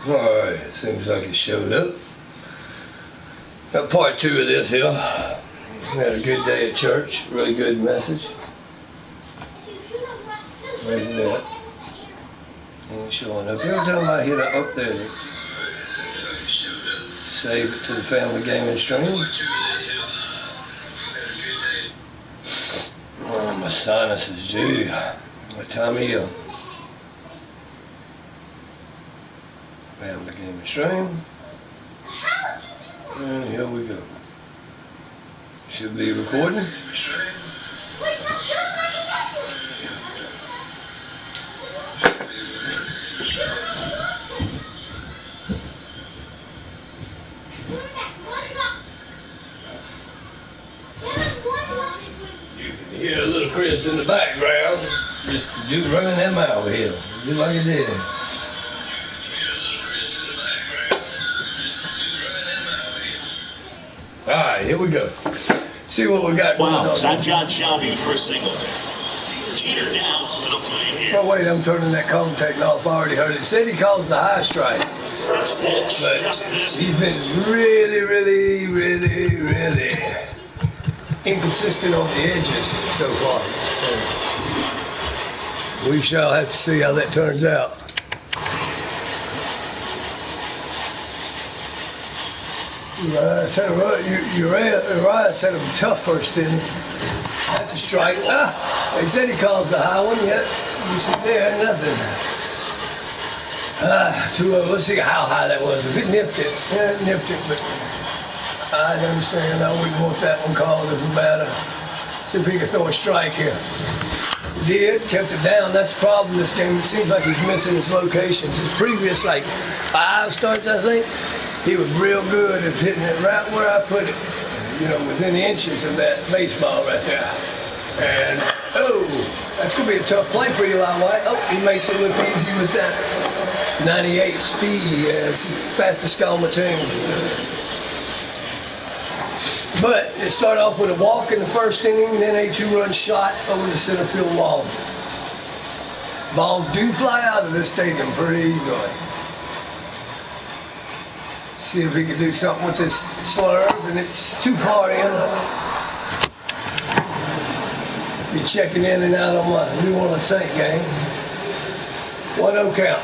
Alright, seems like it showed up. Got part 2 of this here. Had a good day at church, really good message. Where's it at? Ain't showing up. Every time I hit it up there, save it to the family gaming stream. Oh, my sinuses, dude. What time of year? Family gaming stream. And here we go. Should be recording. You can hear a little Chris in the background, just running them out here, just like it did. Alright, here we go. See what we got going on. Wow, Sajjad Shabby for Singleton. Jeter Downs to the plate here. Oh wait, I'm turning that commentating off. I already heard it. It said he calls the high strike. But he's been really inconsistent on the edges so far. So we shall have to see how that turns out. Uriah said him tough first inning. That's a strike. They said he calls the high one, yet you see there, nothing. 2-0. Let's see how high that was. If it nipped it, yeah, it nipped it, but I understand. I wouldn't want that one called as a batter. See if he could throw a strike here. He did, kept it down. That's the problem this game. It seems like he's missing his locations. His previous, 5 starts, I think, he was real good at hitting it right where I put it. You know, within inches of that baseball right there. And, that's going to be a tough play for Eli White. Oh, he makes it look easy with that 98 speed. It's the fastest guy on the team. But it started off with a walk in the first inning, then a 2-run shot over the center field wall. Balls do fly out of this stadium pretty easily. See if he can do something with this slurve, and it's too far in. Be checking in and out on my New Orleans Saint game. 1-0 count.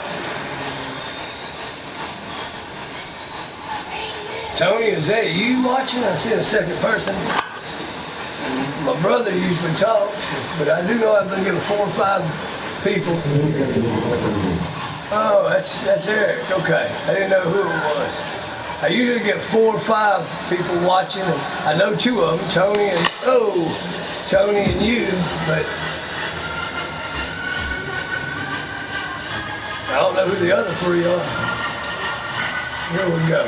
Tony, is that you watching? I see a second person. My brother usually talks, but I do know I've been getting 4 or 5 people. Oh, that's Eric. Okay, I didn't know who it was. I usually get 4 or 5 people watching, and I know 2 of them, Tony and you, but I don't know who the other 3 are. Here we go.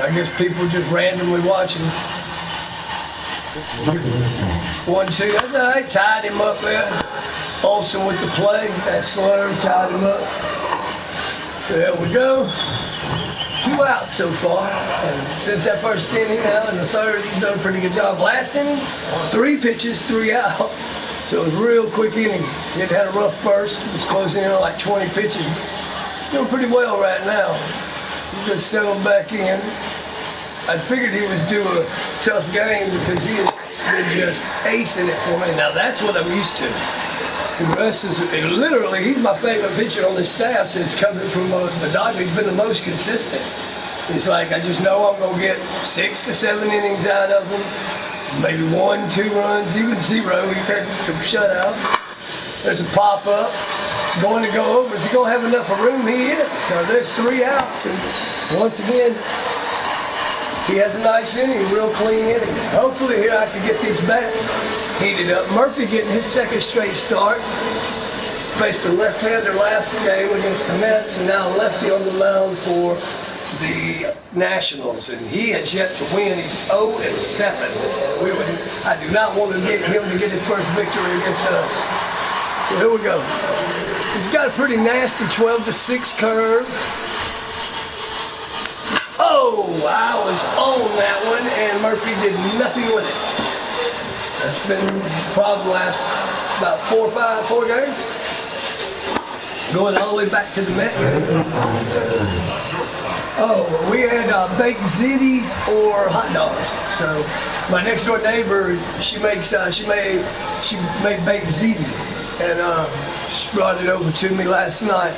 I guess people just randomly watching. 1-2, that's all right. Tied him up there. Olsen with the play. That slurve tied him up. So there we go. 2 outs so far. And since that first inning, now in the third, he's done a pretty good job. Last inning, 3 pitches, 3 outs. So it was real quick innings. He had a rough first. He was closing in on like 20 pitches. Doing pretty well right now. He just settled back in. I figured he was due a tough game because he has been just acing it for me. Now that's what I'm used to. The rest is literally, he's my favorite pitcher on the staff since coming from the Dodgers. He's been the most consistent. It's like, I just know I'm going to get 6 to 7 innings out of him. Maybe 1, 2 runs, even 0. He's had some shutouts. There's a pop-up. going to go over. Is he going to have enough room? He is. So there's 3 outs. And once again, he has a nice inning, real clean inning. Hopefully here I can get these bats heated up. Murphy getting his 2nd straight start. Faced a left-hander last game against the Mets, and now lefty on the mound for the Nationals, and he has yet to win. He's 0-7. I do not want to get him to get his first victory against us. So here we go. He's got a pretty nasty 12-6 curve. Oh, I was on that one, and Murphy did nothing with it. That's been the problem last about 4 games. Going all the way back to the Met game. Oh, we had baked ziti or hot dogs. So my next door neighbor, she made baked ziti, and she brought it over to me last night.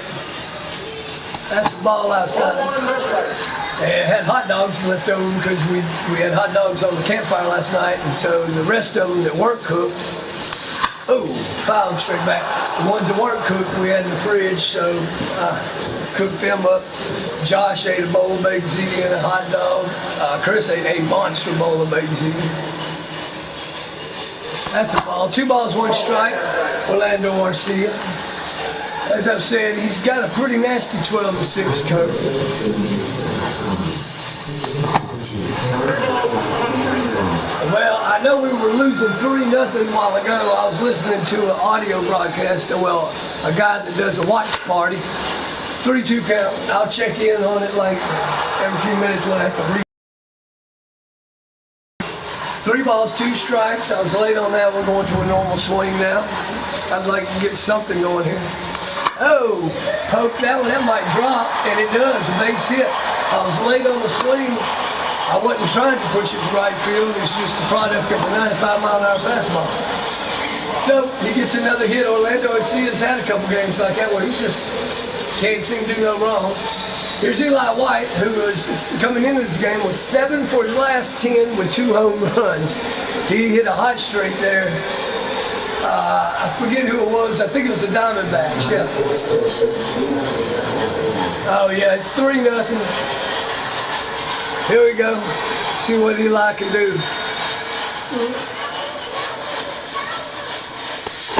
That's the ball outside. And had hot dogs left over because we had hot dogs on the campfire last night, and so the rest of them that weren't cooked, fouled straight back. The ones that weren't cooked, we had in the fridge, so I cooked them up. Josh ate a bowl of baked ziti and a hot dog. Chris ate a monster bowl of baked ziti. That's a ball. 2 balls, 1 strike. Orlando Arcia. As I've said, he's got a pretty nasty 12-6 curve. Well, I know we were losing 3-0 a while ago. I was listening to an audio broadcast, a guy that does a watch party. 3-2 count. I'll check in on it like every few minutes when I have to read. 3 balls, 2 strikes. I was late on that. We're going to a normal swing now. I'd like to get something going here. Oh, poke that one. That might drop, and it does. A base hit. I was late on the swing. I wasn't trying to push it to right field. It's just a product of a 95-mile-an-hour fastball. So he gets another hit. Orlando Arcia's had a couple games like that where he just can't seem to do no wrong. Here's Eli White, who was coming into this game with 7 for his last 10 with 2 home runs. He hit a hot streak there. I forget who it was. I think it was the Diamondbacks. Yeah. Oh yeah, it's 3-0. Here we go. See what Eli can do.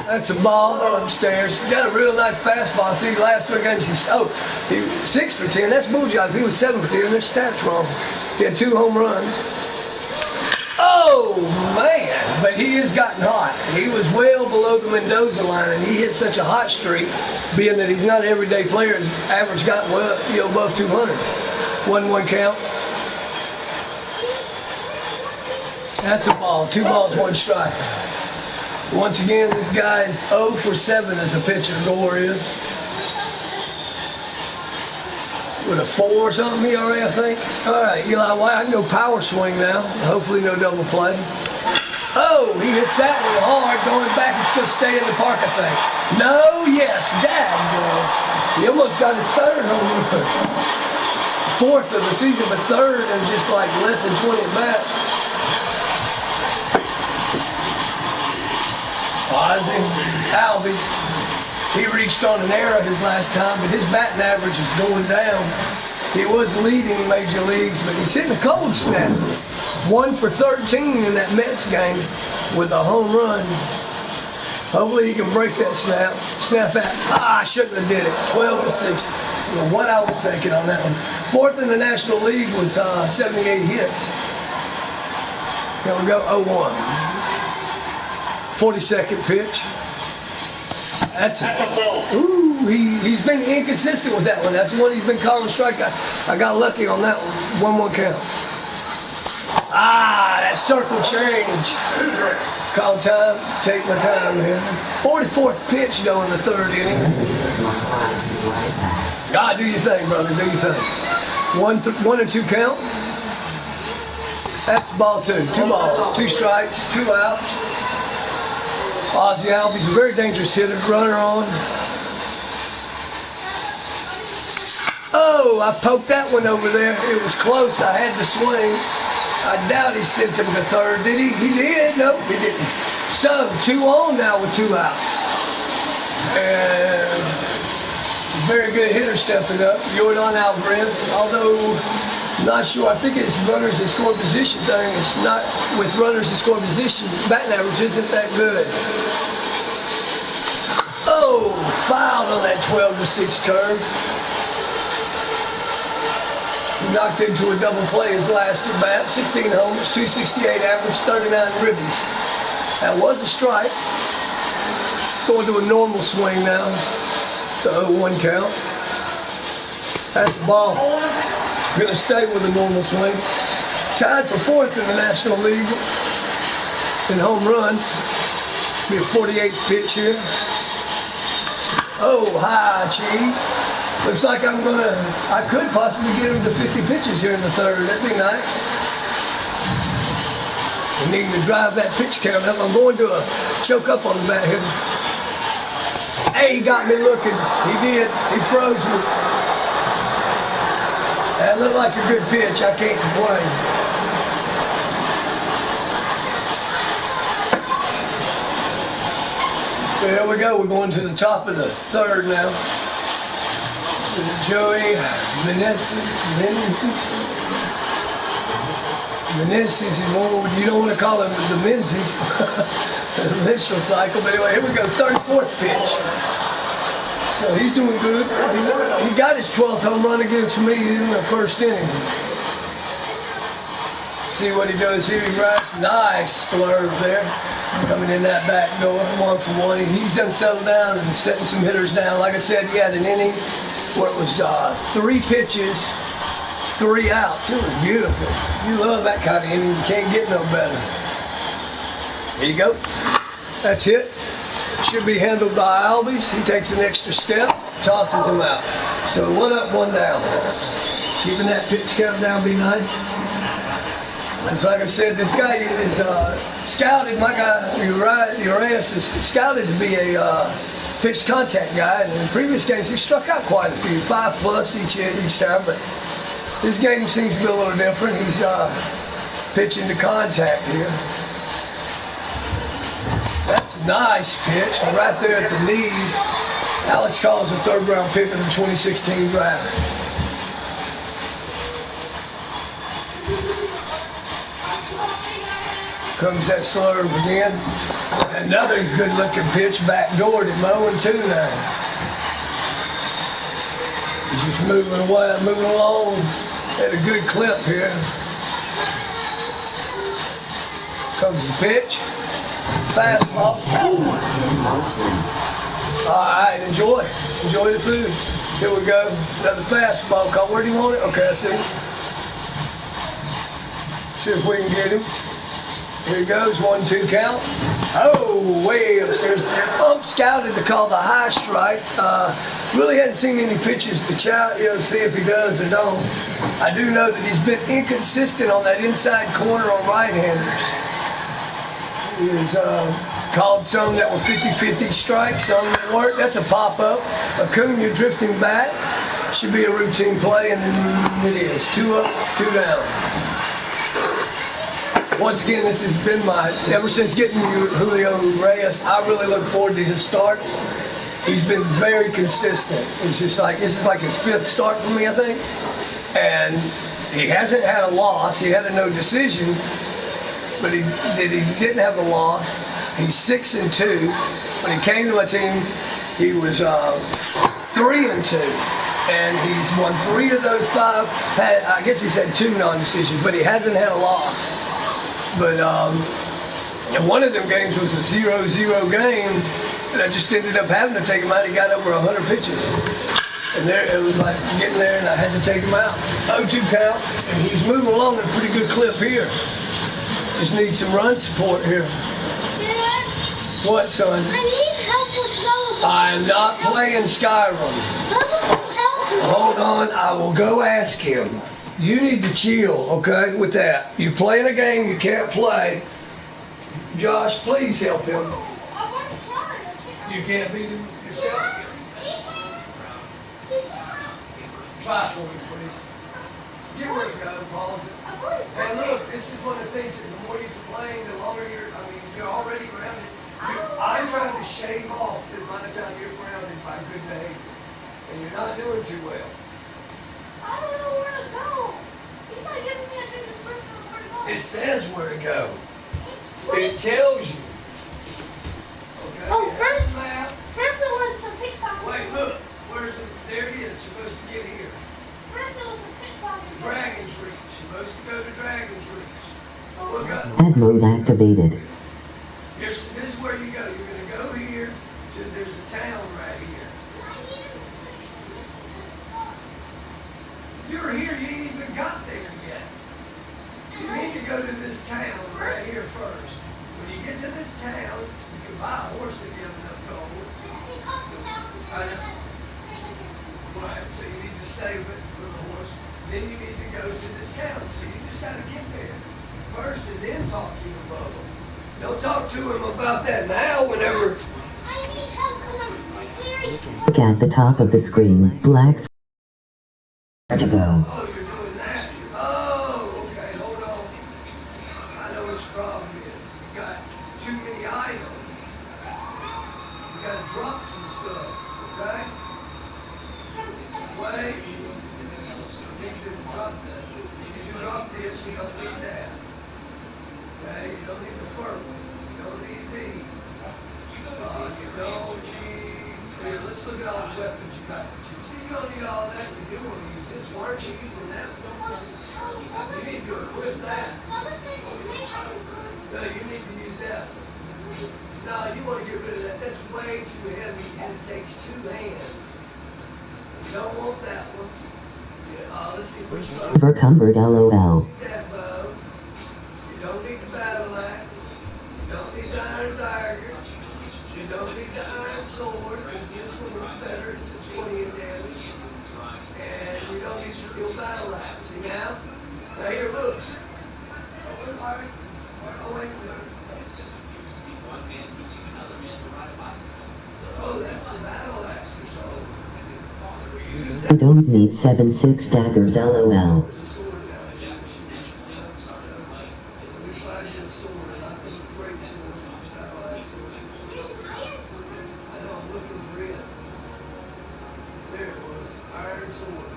That's a ball upstairs. He's got a real nice fastball. See, last 3 games, he was 6 for 10. That's bullshit. If he was 7 for 10, their stats wrong. He had 2 home runs. Oh, man. But he has gotten hot. He was well below the Mendoza line, and he hit such a hot streak, being that he's not an everyday player. His average got above 200. 1-1 count. That's a ball. 2 balls, 1 strike. Once again, this guy is 0 for 7 as a pitcher. Gore is. With a 4 or something ERA, I think. All right, Eli White, I can go power swing now. Hopefully no double play. Oh, he hits that one hard. Going back, it's going to stay in the park, I think. No, yes, dad. He almost got his 3rd home run. 4th of the season, but 3rd in just like less than 20 at bat. Alvey, he reached on an error his last time, but his batting average is going down. He was leading major leagues, but he's hitting a cold snap. 1 for 13 in that Mets game with a home run. Hopefully he can break that snap out. I shouldn't have did it. 12-6. What I was thinking on that one. 4th in the National League with 78 hits. Here we go, 0-1. 42nd pitch. That's it. Ooh, he's been inconsistent with that one. That's the one he's been calling strike. I got lucky on that one. 1-1 count. That circle change. Call time. Take my time here. 44th pitch though in the 3rd inning. God, do your thing, brother. Do your thing. 1 and 2 count. That's ball 2. 2 balls, 2 strikes, 2 outs. Ozzie Albies, a very dangerous hitter. Runner on. Oh, I poked that one over there. It was close. I had to swing. I doubt he sent him to 3rd. Did he? He did. Nope, he didn't. So, 2 on now with 2 outs. And very good hitter stepping up, Jordan Alvarez. Although, not sure, I think it's runners in score position thing. It's not with runners in score position. Batting average isn't that good. Oh, fouled on that 12-6 curve. He knocked into a double play his last at bat. 16 homers, 268 average, 39 ribbies. That was a strike. Going to a normal swing now. The 0-1 count. That's the ball. Gonna stay with a normal swing. Tied for 4th in the National League in home runs. Be a 48th pitch here. Oh, high cheese. Looks like I could possibly get him to 50 pitches here in the 3rd. That'd be nice. We need to drive that pitch count up. I'm going to choke up on the bat hitter. Hey, he got me looking. He did. He froze me. That looked like a good pitch. I can't complain. There we go. We're going to the top of the 3rd now. Joey Menezes, you don't want to call him the Menzies, the menstrual cycle, but anyway, here we go, 34th pitch. So he's doing good. He got his 12th home run against me in the 1st inning. See what he does here, he rides, nice slurve there, coming in that back door, 1 for 1. He's done settled down and setting some hitters down. Like I said, he had an inning where it was 3 pitches, 3 outs. It was beautiful. You love that kind of inning. You can't get no better. Here you go. That's it. Should be handled by Albies. He takes an extra step, tosses him out. So 1 up, 1 down. Keeping that pitch count down be nice. And so like I said, this guy is scouted. My guy, Urias, is scouted to be a pitch contact guy, and in previous games he struck out quite a few, 5+ each time, but this game seems to be a little different. He's pitching to contact here. That's a nice pitch, right there at the knees. Alex calls a 3rd round pick of the 2016 draft. Comes that slurve again. Another good-looking pitch, backdoored him 0-2 now. He's just moving away, moving along at a good clip here. Comes the pitch. Fastball. All right, enjoy the food. Here we go. Another fastball call. Where do you want it? Okay, I see it. See if we can get him. Here he goes, 1-2 count. Oh, way upstairs. Scouted to call the high strike. Really hadn't seen any pitches to see if he does or don't. I do know that he's been inconsistent on that inside corner on right-handers. He's called some that were 50-50 strikes, some that weren't. That's a pop-up. Acuna drifting back. Should be a routine play, and it is. 2 up, 2 down. Once again, this has been ever since getting Julio Reyes, I really look forward to his starts. He's been very consistent. It's just like, this is like his 5th start for me, I think. And he hasn't had a loss. He had a no decision, but he didn't have a loss. He's 6-2. When he came to my team, he was 3-2. And he's won 3 of those 5. I guess he's had 2 non-decisions, but he hasn't had a loss. But one of them games was a 0-0 game, and I just ended up having to take him out. He got over 100 pitches. And there, it was like getting there, and I had to take him out. 0-2 count, and he's moving along at a pretty good clip here. Just needs some run support here. Dad, What, son? I need help with Bubble. I'm not playing Skyrim. Bubble will help me. Hold on, I will go ask him. You need to chill, okay, with that. You playing a game you can't play. Josh, please help him. I've already tried. You can't beat him yourself. Try for me, please. Give her a go, pause it. I've already Hey, tried. look, this is one of the things that the more you complain, the longer you're already grounded. I'm trying to shave off the amount of time you're grounded by good behavior. And you're not doing too well. I don't know where to go. He's not giving me a good description of where to go. It says where to go. It's It tells you. Okay. Oh, it has first- a map. First it was the pickpocket. Wait, look. There it is. You're supposed to get here. First it was the pickpocket. Dragon's Reach. You're supposed to go to Dragon's Reach. Look up. Ad mode activated. This is where you go. You're going to go here. There's a town right here. You're here. You ain't even got there yet. You need to go to this town right here first. When you get to this town, you can buy a horse if you have enough gold. I know. Right, so you need to save it for the horse. Then you need to go to this town. So you just got to get there first and then talk to him about it. Don't talk to him about that now whenever. I need help because I'm very Look at the top of the screen. Black to go. Oh, you're doing that. Oh, okay, hold on. I know what your problem is. You got too many items. You got to drop some stuff, okay? Wait. You need to drop that. You need to drop this. You don't need that. Okay, you don't need the fur one. You don't need these. You don't need. Here, let's look at all the weapons you got. See, you don't need all that. You do want to use this. Why aren't you using that? You need to equip that. No, you need to use that. No, you want to get rid of that. That's way too heavy and it takes 2 hands. You don't want that one. Yeah, let's see which one. Overcumbered LOL. That bow. You don't need the battle axe. You don't need the iron dagger. You don't need the iron sword, because this one looks better. It's just 20 in damage. And you don't need the steel battle axe. See now? Now here, look. Oh, wait, all right. Oh, wait. Oh, that's the battle axe. I don't need 7-6 daggers LOL. There's a sword down here. Let me find you a sword. I think a great sword. Battle axe sword. I know, I'm looking for it. There it was. Iron sword.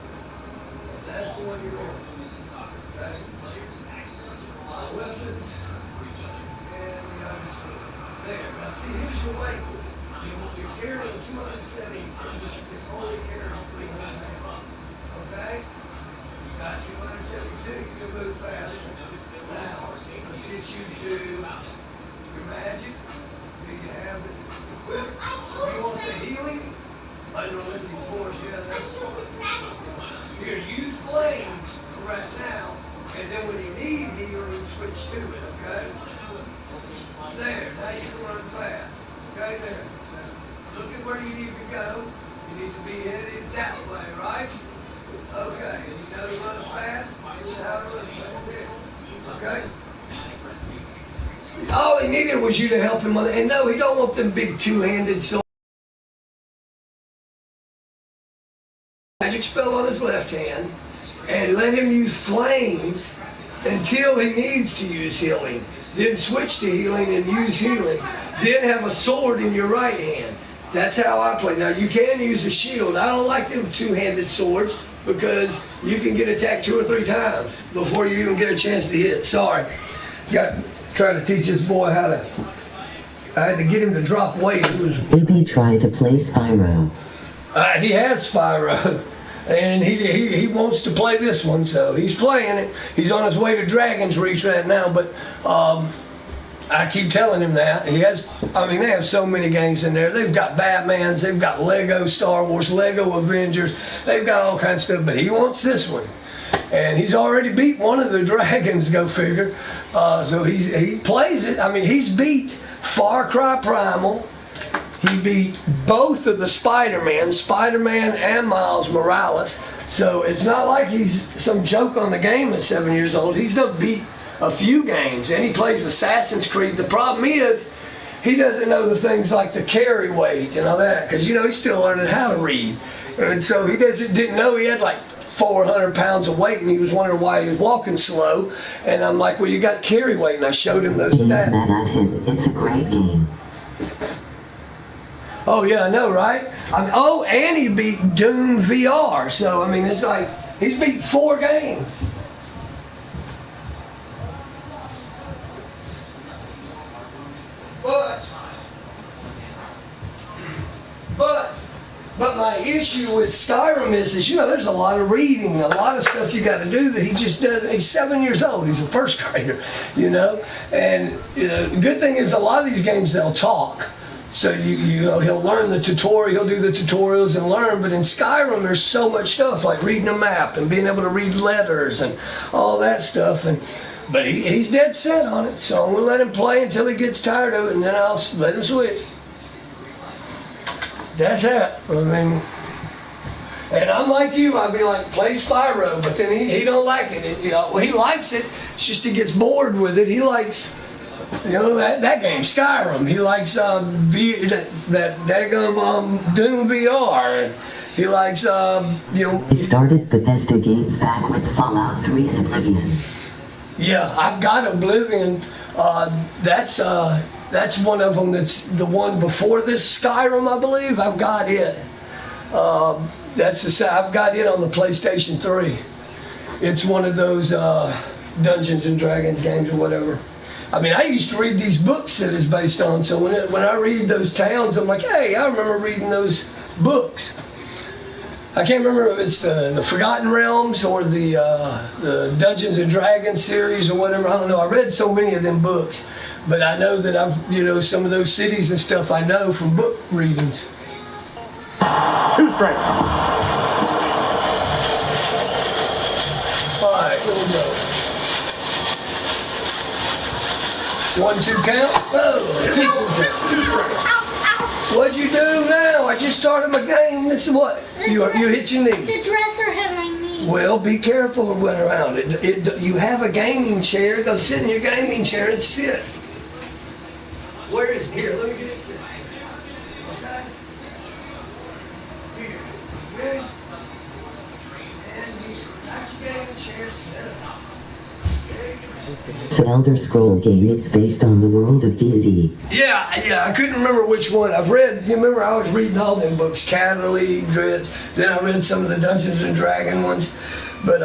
That's the one you want. That's weapons and the iron sword. There. Now see, here's your weight. You're carrying 270, but you can only carry 300. Okay? You got 272, you can move faster. Now, let's get you to your magic. Do you have it equipped? You want the healing? Unrelenting force, yeah, that's here, use flames for right now, and then when you need healing, switch to it, okay? There, now you can run fast. Okay, there. Now, look at where you need to go. You need to be headed that way, right? Okay, you know to run fast, you know how to run fast. Okay? All he needed was you to help him on it. And no, he don't want them big two-handed swords. Magic spell on his left hand, and let him use flames until he needs to use healing. Then switch to healing and use healing. Then have a sword in your right hand. That's how I play. Now you can use a shield. I don't like them two-handed swords because you can get attacked 2 or 3 times before you even get a chance to hit. Sorry. Got trying to teach this boy how to. I had to get him to drop weight. He was. Baby tried to play Spyro. He has Spyro, and he wants to play this one, so he's playing it. He's on his way to Dragon's Reach right now, but I keep telling him that. He has, I mean, they have so many games in there. They've got Batmans, they've got Lego Star Wars, Lego Avengers, they've got all kinds of stuff, but he wants this one. And he's already beat one of the dragons, go figure. So he plays it. I mean, he's beat Far Cry Primal. He beat both of the Spider-Man and Miles Morales. So it's not like he's some joke on the game at 7 years old. He's done beat a few games, and he plays Assassin's Creed. The problem is he doesn't know the things like the carry weight and all that, because, you know, he's still learning how to read. And so he didn't know he had like 400 pounds of weight, and he was wondering why he was walking slow. And I'm like, well, you got carry weight, and I showed him those Aim stats. that at him. It's a great game. Oh yeah, I know, right? Oh, and he beat Doom VR. So I mean, it's like he's beat 4 games. But my issue with Skyrim is there's a lot of reading, a lot of stuff you got to do that he just doesn't. He's 7 years old. He's a first grader, And the good thing is a lot of these games they'll talk. So he'll learn the tutorial, he'll do the tutorials and learn. But in Skyrim, there's so much stuff like reading a map and being able to read letters and all that stuff. But he's dead set on it. So I'm gonna let him play until he gets tired of it, and then I'll let him switch. That's it. I mean, and I'm like you. I'd be like, play Spyro, but then he don't like it. He likes it. It's just he gets bored with it. He likes, that game, Skyrim. He likes that daggum Doom VR. And he likes, He started Bethesda games back with Fallout 3 and Oblivion. Yeah, I've got Oblivion. That's one of them. That's the one before this Skyrim, I believe. I've got it. I've got it on the PlayStation 3. It's one of those Dungeons and Dragons games or whatever. I mean, I used to read these books that it's based on. So when I read those towns, I'm like, hey, I remember reading those books. I can't remember if it's the Forgotten Realms or the Dungeons and Dragons series or whatever. I don't know. I read so many of them books, but I know that I've some of those cities and stuff I know from book readings. 2 strikes. All right, here we go. 1-2 count. Oh, 2 strikes. What'd you do now? I just started my game. This is what? You hit your knee. The dresser hit my knee. Well, be careful of going around it. You have a gaming chair. Go sit in your gaming chair and sit. Where is it? Here, let me get it set. Okay? Here. Ready? And here. That's your gaming chair set. It's an Elder Scroll game. It's based on the world of D&D. Yeah, I couldn't remember which one. I've read, remember I was reading all them books, Cataly, Dreads, then I read some of the Dungeons and Dragons ones. But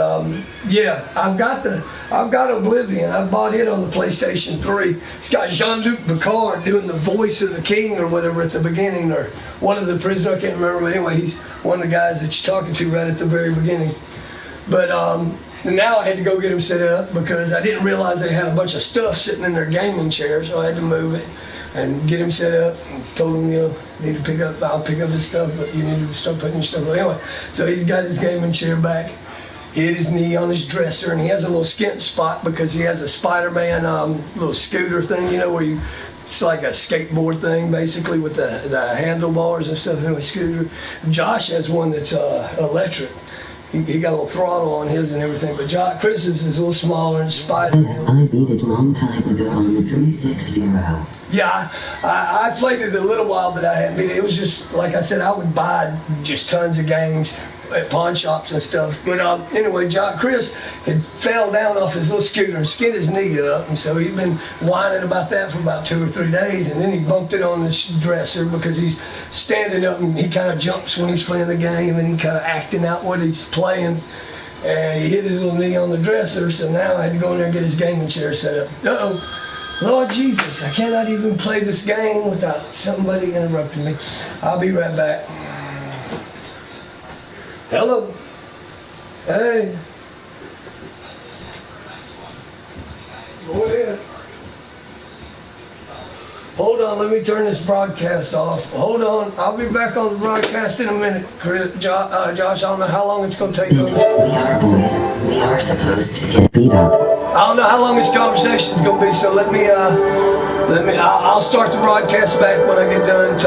yeah, I've got Oblivion. I bought it on the PlayStation 3. It's got Jean-Luc Picard doing the voice of the king or whatever at the beginning, or one of the prisoners, I can't remember, but anyway, he's one of the guys that you're talking to right at the very beginning. But and now I had to go get them set up because I didn't realize they had a bunch of stuff sitting in their gaming chair, so I had to move it and get him set up and told him, need to pick up, I'll pick up his stuff, but you need to start putting your stuff on. Anyway, so he's got his gaming chair back. He hit his knee on his dresser, and he has a little skint spot because he has a Spider-Man little scooter thing, where it's like a skateboard thing basically with the handlebars and stuff. Anyway, scooter. Josh has one that's electric. He got a little throttle on his and everything, but Chris's is a little smaller and Spider-Man. I beat it a long time ago on the 360. Yeah, I played it a little while, but I hadn't beat it. It was just, like I said, I would buy just tons of games at pawn shops and stuff. But anyway, Chris had fell down off his little scooter and skinned his knee up, and so he'd been whining about that for about 2 or 3 days, and then he bumped it on the dresser because he's standing up and he kind of jumps when he's playing the game, and he kind of acting out what he's playing, and he hit his little knee on the dresser, so now I had to go in there and get his gaming chair set up. Lord Jesus, I cannot even play this game without somebody interrupting me. I'll be right back. Hello. Hey. Go ahead. Hold on, let me turn this broadcast off. Hold on, I'll be back on the broadcast in a minute. Josh, I don't know how long it's going to take. We are boys. We are supposed to get beat up. I don't know how long this conversation is going to be, so I'll start the broadcast back when I get done.